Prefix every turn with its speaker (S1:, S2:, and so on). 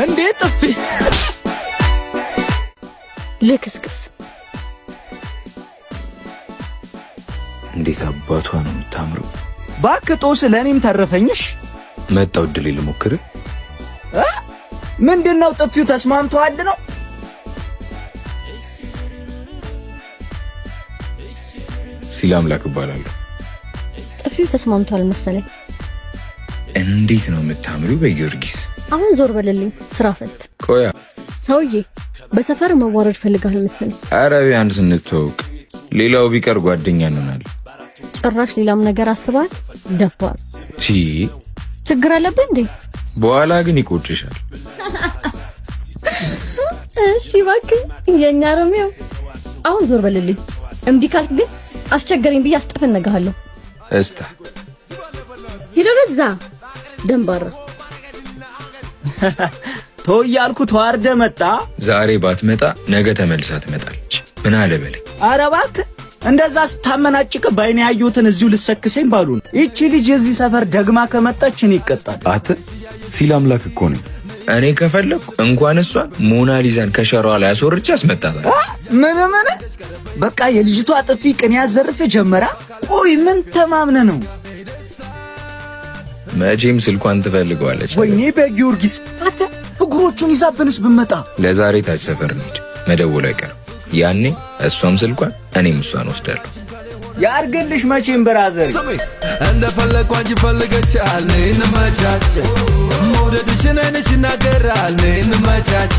S1: እንዴት ጥፊ
S2: ልክስክስ
S3: እንዴት አባቷ ነው የምታምረው።
S1: ባክጦስ ለኔም ተረፈኝሽ።
S3: መጣው ድል ልሞክር።
S1: ምንድነው ጥፊው ተስማምቷል ነው?
S3: ሲላምላክ እባላለሁ።
S2: ጥፊው ተስማምቷል መሰለኝ።
S3: እንዴት ነው የምታምሪው በጊዮርጊስ።
S2: አሁን ዞር በልልኝ ስራ ፈት።
S3: ቆያ
S2: ሰውዬ በሰፈር መዋረድ ፈልጋል መሰለኝ።
S3: አረቢያን ስንተዋወቅ ሌላው ቢቀር ጓደኛ እንሆናለን።
S2: ጭራሽ ሌላም ነገር አስባል ደፋር። ችግር አለብህ እንዴ?
S3: በኋላ ግን ይቆጭሻል።
S2: እሺ እባክህ የኛ ሮሚዮ አሁን ዞር በልልኝ። እምቢ ካልክ ግን አስቸገረኝ ብዬ አስጠፈነጋለሁ።
S3: እስታ
S2: ይደረዛ ደንባራ
S1: ተወያልኩ ተዋርደ መጣ።
S3: ዛሬ ባትመጣ ነገ ተመልሳ ትመጣለች። ምን አለ በለኝ።
S1: ኧረ እባክህ እንደዛ ስታመናጭቅ ባይኔ ያዩትን እዚሁ ልሰክሰኝ ባሉን። እቺ ልጅ የዚህ ሰፈር ደግማ ከመጣች እኔ ይቀጣል።
S3: አት ሲላምላክ እኮ ነው። እኔ ከፈለኩ እንኳን እሷን ሞናሊዛን ከሸራዋ ላይ አስወርጬ አስመጣታለሁ።
S1: ምን በቃ የልጅቷ ጥፊ ቅን ያዘርፍ ጀመራ። ቆይ ምን ተማምነ ነው?
S3: መቼም ስልኳን ትፈልገዋለች።
S1: ወይኔ በጊዮርጊስ አተ ፍቅሮቹን ይዛብንስ ብመጣ።
S3: ለዛሬ ታች ሰፈር እንሂድ፣ መደወል አይቀርም። ያኔ እሷም ስልኳን እኔም እሷን ወስዳለሁ።
S1: ያርግልሽ መቼም ብራዘር።
S4: እንደፈለኩ አንቺ ፈልገሻል እንመቻች። መውደድሽን አይነሽ ይናገራል እንመቻች።